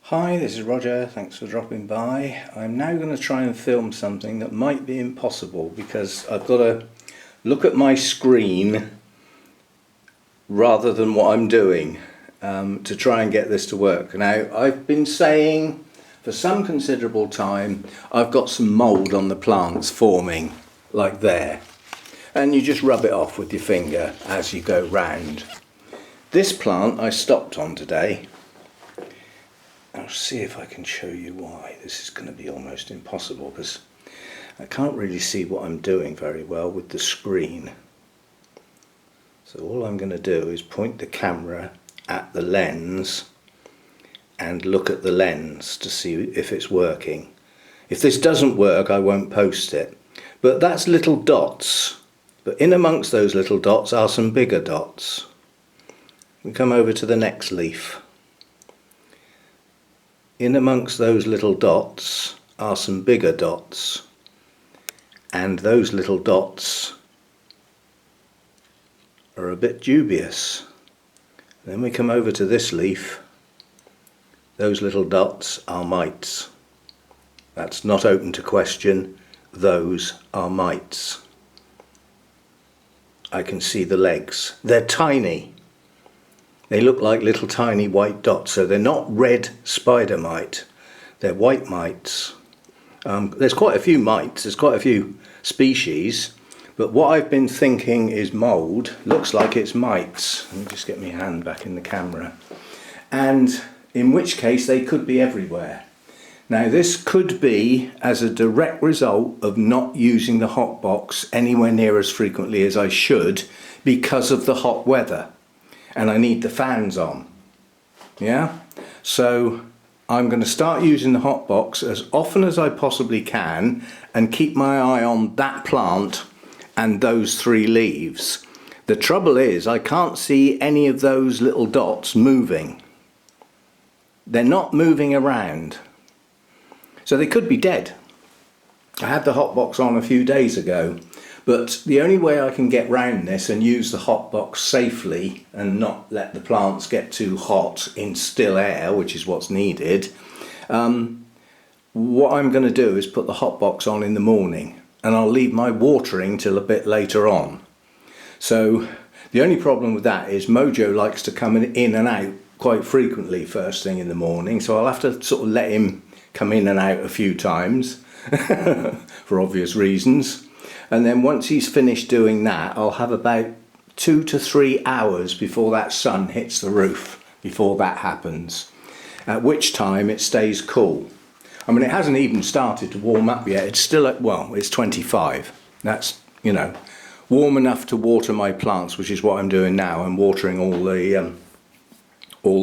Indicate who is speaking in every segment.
Speaker 1: Hi, this is Roger, thanks for dropping by. I'm now going to try and film something that might be impossible because I've got to look at my screen rather than what I'm doing to try and get this to work. Now, I've been saying for some considerable time I've got some mould on the plants forming, like there. And you just rub it off with your finger as you go round. This plant I stopped on today. I'll see if I can show you why. This is going to be almost impossible because I can't really see what I'm doing very well with the screen. So all I'm going to do is point the camera at the lens and look at the lens to see if it's working. If this doesn't work, I won't post it. But that's little dots. But in amongst those little dots are some bigger dots. We come over to the next leaf. In amongst those little dots are some bigger dots, and those little dots are a bit dubious. Then we come over to this leaf. Those little dots are mites. That's not open to question. Those are mites. I can see the legs. They're tiny. They look like little tiny white dots, so they're not red spider mite, they're white mites. There's quite a few mites, there's quite a few species, but what I've been thinking is mould. Looks like it's mites. Let me just get my hand back in the camera. And in which case they could be everywhere. Now this could be as a direct result of not using the hot box anywhere near as frequently as I should because of the hot weather. And I need the fans on, yeah? So I'm going to start using the hot box as often as I possibly can and keep my eye on that plant and those three leaves. The trouble is I can't see any of those little dots moving. They're not moving around. So they could be dead. I had the hot box on a few days ago. But the only way I can get round this and use the hot box safely and not let the plants get too hot in still air, which is what's needed, what I'm going to do is put the hot box on in the morning and I'll leave my watering till a bit later on. So the only problem with that is Mojo likes to come in and out quite frequently first thing in the morning, so I'll have to sort of let him come in and out a few times for obvious reasons. And then once he's finished doing that, I'll have about 2 to 3 hours before that sun hits the roof, before that happens. At which time it stays cool. I mean, it hasn't even started to warm up yet. It's still at, well, it's 25. That's, you know, warm enough to water my plants, which is what I'm doing now. I'm watering all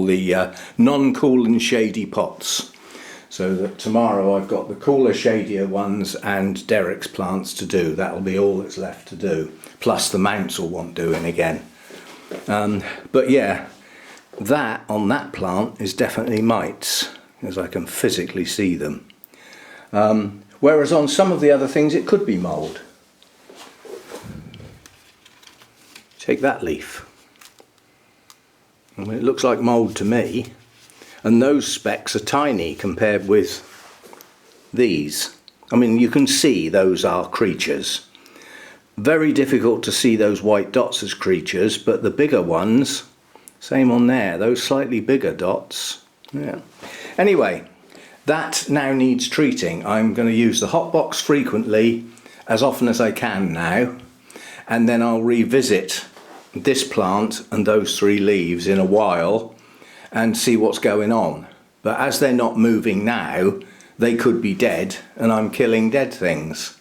Speaker 1: the non-cool and shady pots. So that tomorrow I've got the cooler, shadier ones and Derek's plants to do. That'll be all that's left to do. Plus the mounts will want doing again. But yeah, that on that plant is definitely mites, as I can physically see them. Whereas on some of the other things it could be mould. Take that leaf. I mean, it looks like mould to me. And those specks are tiny compared with these. I mean, you can see those are creatures. Very difficult to see those white dots as creatures, but the bigger ones, same on there, those slightly bigger dots. Yeah. Anyway, that now needs treating. I'm going to use the hot box frequently, as often as I can now, and then I'll revisit this plant and those three leaves in a while and see what's going on. But as they're not moving now, they could be dead and I'm killing dead things.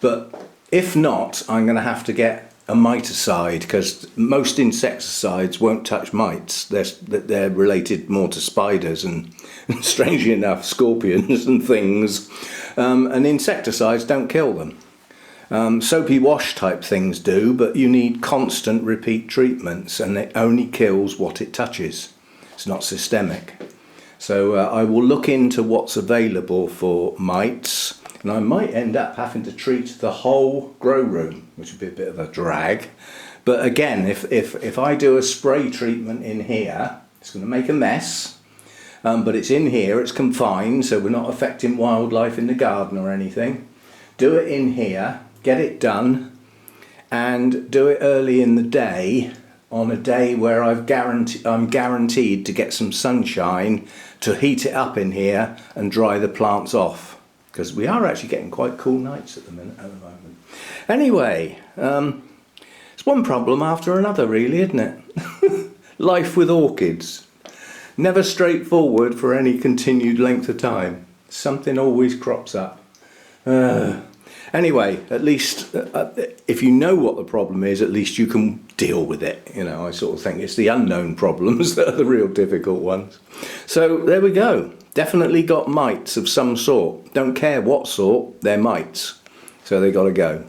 Speaker 1: But if not, I'm going to have to get a miticide because most insecticides won't touch mites. They're related more to spiders and strangely enough scorpions and things. And insecticides don't kill them. Soapy wash type things do, but you need constant repeat treatments and it only kills what it touches. It's not systemic. So I will look into what's available for mites, and I might end up having to treat the whole grow room, which would be a bit of a drag. But again, if I do a spray treatment in here, it's going to make a mess. but it's in here, it's confined, so we're not affecting wildlife in the garden or anything. Do it in here, get it done, and do it early in the day, on a day where I'm guaranteed to get some sunshine to heat it up in here and dry the plants off, because we are actually getting quite cool nights at the moment. Anyway, it's one problem after another really, isn't it? Life with orchids. Never straightforward for any continued length of time. Something always crops up. Anyway, at least if you know what the problem is, at least you can deal with it. You know, I sort of think it's the unknown problems that are the real difficult ones. So there we go. Definitely got mites of some sort. Don't care what sort, they're mites. So they got to go.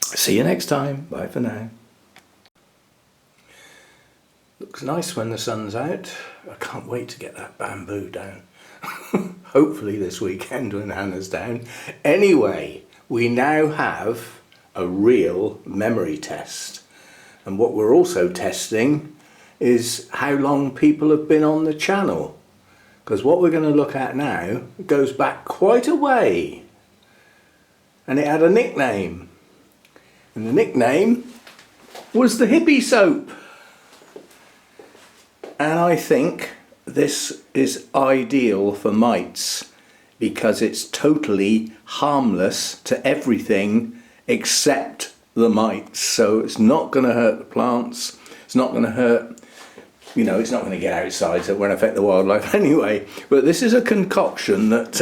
Speaker 1: See you next time. Bye for now. Looks nice when the sun's out. I can't wait to get that bamboo down. Hopefully this weekend when Hannah's down. Anyway, we now have a real memory test. And what we're also testing is how long people have been on the channel. Because what we're going to look at now goes back quite a way. And it had a nickname. And the nickname was the Hippie Soap. And I think this is ideal for mites because it's totally harmless to everything except the mites. So it's not going to hurt the plants. It's not going to hurt, you know, it's not going to get outside, so it won't affect the wildlife anyway. But this is a concoction that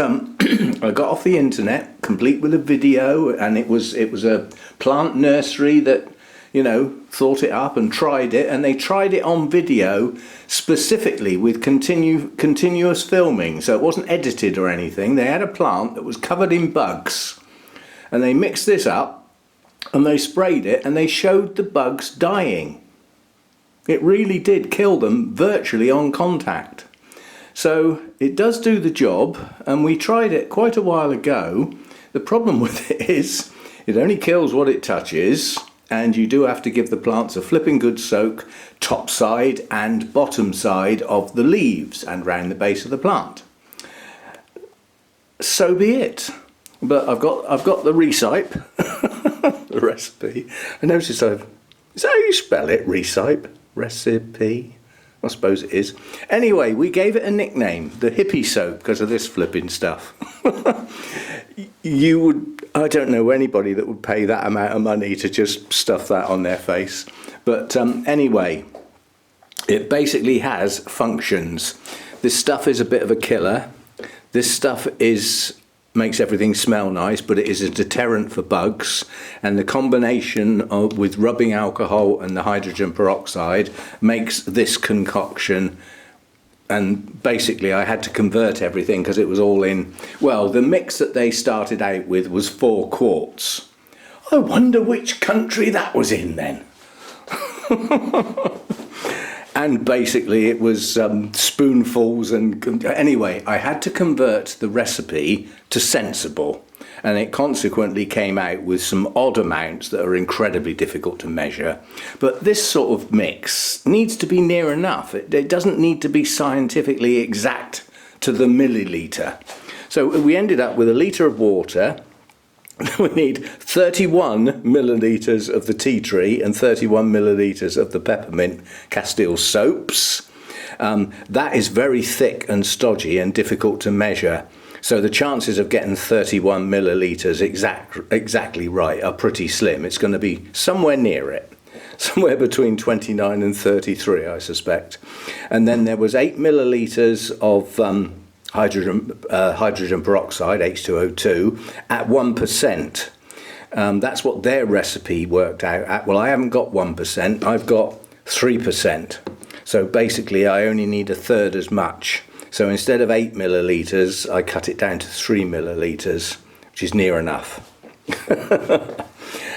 Speaker 1: I got off the internet, complete with a video, and it was a plant nursery that, you know, thought it up and tried it, and they tried it on video specifically with continuous filming, so it wasn't edited or anything. They had a plant that was covered in bugs, and they mixed this up and they sprayed it, and they showed the bugs dying. It really did kill them virtually on contact. So it does do the job, and we tried it quite a while ago. The problem with it is it only kills what it touches, and you do have to give the plants a flipping good soak top side and bottom side of the leaves and round the base of the plant. So be it. But I've got the recipe, the recipe. I noticed is that how you spell it, recipe? Recipe? I suppose it is. Anyway, we gave it a nickname, the Hippie Soap, because of this flipping stuff. I don't know anybody that would pay that amount of money to just stuff that on their face. But anyway, it basically has functions. This stuff is a bit of a killer. This stuff makes everything smell nice, but it is a deterrent for bugs, and the combination with rubbing alcohol and the hydrogen peroxide makes this concoction. And basically I had to convert everything because it was all in, well, the mix that they started out with was 4 quarts. I wonder which country that was in then. And basically it was spoonfuls, and anyway, I had to convert the recipe to sensible, and it consequently came out with some odd amounts that are incredibly difficult to measure. But this sort of mix needs to be near enough. It doesn't need to be scientifically exact to the milliliter. So we ended up with a litre of water. We need 31 millilitres of the tea tree and 31 millilitres of the peppermint Castile soaps. That is very thick and stodgy and difficult to measure. So the chances of getting 31 millilitres exactly right are pretty slim. It's going to be somewhere near it. Somewhere between 29 and 33, I suspect. And then there was 8 millilitres of hydrogen peroxide, H2O2, at 1%. That's what their recipe worked out at. Well, I haven't got 1%, I've got 3%. So basically I only need a third as much. So instead of 8 millilitres, I cut it down to 3 millilitres, which is near enough.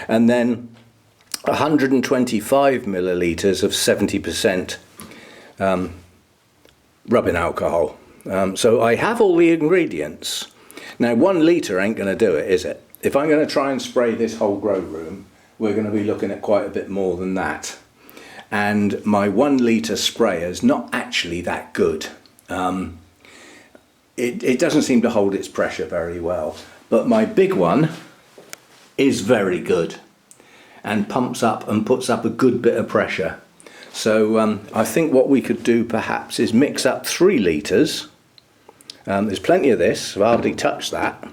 Speaker 1: And then 125 millilitres of 70% rubbing alcohol. So I have all the ingredients. Now 1 litre ain't going to do it, is it? If I'm going to try and spray this whole grow room, we're going to be looking at quite a bit more than that. And my 1 litre sprayer's not actually that good. it doesn't seem to hold its pressure very well. But my big one is very good and pumps up and puts up a good bit of pressure. So I think what we could do perhaps is mix up 3 litres. There's plenty of this, I've hardly touched that.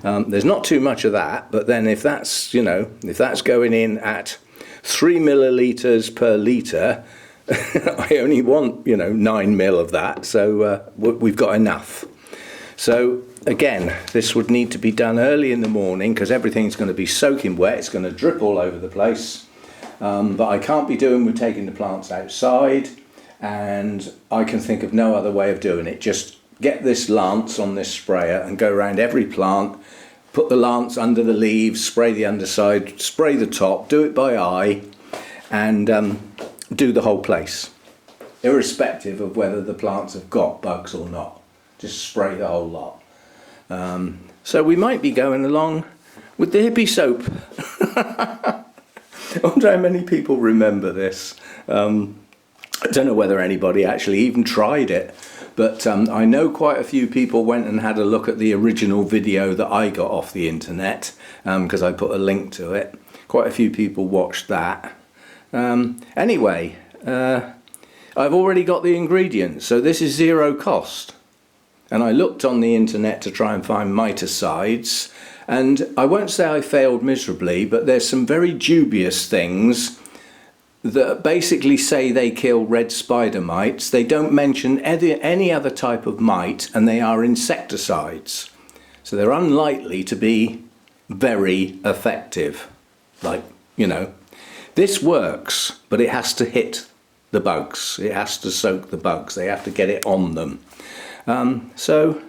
Speaker 1: There's not too much of that, but then if that's, you know, if that's going in at 3 millilitres per litre, I only want, you know, 9 mil of that, so we've got enough. So again, this would need to be done early in the morning because everything's going to be soaking wet, it's going to drip all over the place. But I can't be doing with taking the plants outside, and I can think of no other way of doing it. Just get this lance on this sprayer and go around every plant, put the lance under the leaves, spray the underside, spray the top, do it by eye, and do the whole place, irrespective of whether the plants have got bugs or not. Just spray the whole lot. So we might be going along with the Hippie Soap. I wonder how many people remember this. I don't know whether anybody actually even tried it, but I know quite a few people went and had a look at the original video that I got off the internet, because I put a link to it. Quite a few people watched that. Anyway, I've already got the ingredients, so this is 0 cost. And I looked on the internet to try and find miticides, and I won't say I failed miserably, but there's some very dubious things that basically say they kill red spider mites. They don't mention any other type of mite, and they are insecticides. So they're unlikely to be very effective. Like, you know, this works, but it has to hit the bugs. It has to soak the bugs. They have to get it on them. So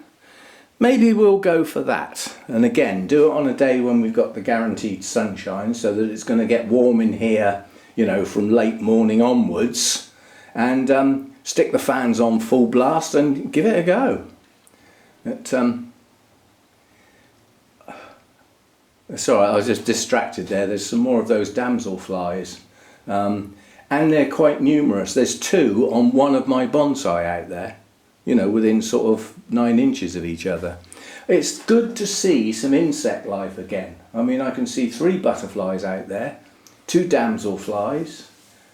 Speaker 1: maybe we'll go for that, and again do it on a day when we've got the guaranteed sunshine, so that it's going to get warm in here, you know, from late morning onwards, and stick the fans on full blast and give it a go. Sorry, I was just distracted there. There's some more of those damselflies, and they're quite numerous. There's 2 on one of my bonsai out there, you know, within sort of 9 inches of each other. It's good to see some insect life again. I mean, I can see 3 butterflies out there, 2 damselflies,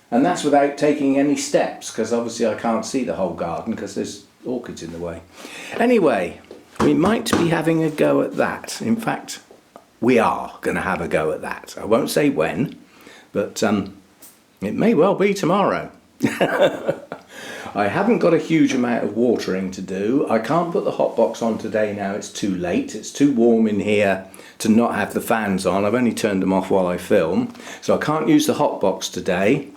Speaker 1: and that's without taking any steps, because obviously I can't see the whole garden because there's orchids in the way. Anyway, we might be having a go at that. In fact, we are going to have a go at that. I won't say when, but it may well be tomorrow. I haven't got a huge amount of watering to do. I can't put the hot box on today now, it's too late. It's too warm in here to not have the fans on. I've only turned them off while I film, so I can't use the hot box today.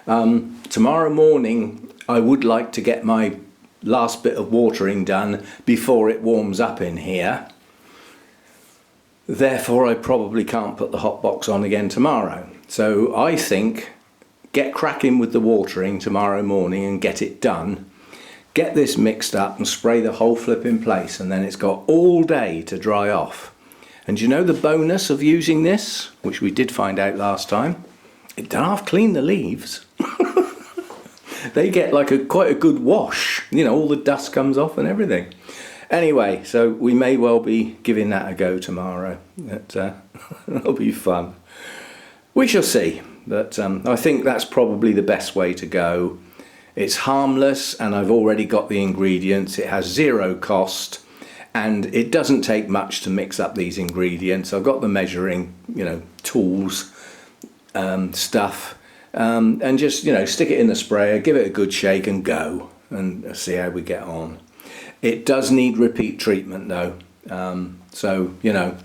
Speaker 1: Tomorrow morning I would like to get my last bit of watering done before it warms up in here. Therefore I probably can't put the hot box on again tomorrow. So I think get cracking with the watering tomorrow morning and get it done. Get this mixed up and spray the whole flip in place, and then it's got all day to dry off. And you know the bonus of using this, which we did find out last time? It don't half clean the leaves. They get like quite a good wash. You know, all the dust comes off and everything. Anyway, so we may well be giving that a go tomorrow. It'll be fun. We shall see. But I think that's probably the best way to go. It's harmless, and I've already got the ingredients. It has 0 cost, and it doesn't take much to mix up these ingredients. I've got the measuring, you know, tools, stuff, and just, you know, stick it in the sprayer, give it a good shake and go, and see how we get on. It does need repeat treatment though, so, you know,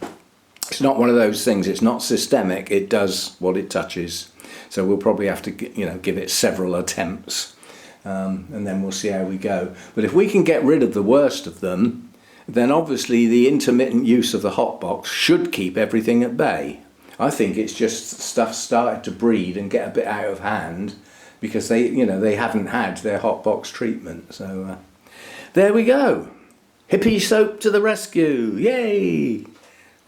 Speaker 1: it's not one of those things, it's not systemic, it does what it touches. So we'll probably have to, you know, give it several attempts, and then we'll see how we go. But if we can get rid of the worst of them, then obviously the intermittent use of the hot box should keep everything at bay. I think it's just stuff started to breed and get a bit out of hand because they, you know, they haven't had their hot box treatment. So there we go. Hippie Soap to the rescue. Yay!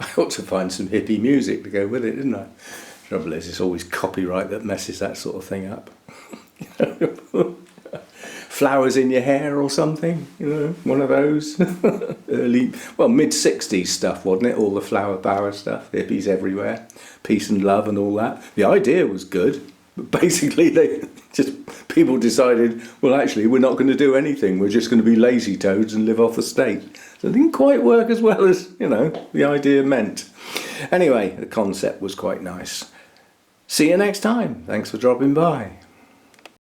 Speaker 1: I ought to find some hippie music to go with it, didn't I? Trouble is, it's always copyright that messes that sort of thing up. flowers in your hair or something, you know, one of those. Early, well, mid-60s stuff, wasn't it? All the flower power stuff, hippies everywhere, peace and love and all that. The idea was good, but basically people decided, well, actually, we're not going to do anything. We're just going to be lazy toads and live off the state. So it didn't quite work as well as, you know, the idea meant. Anyway, the concept was quite nice. See you next time. Thanks for dropping by.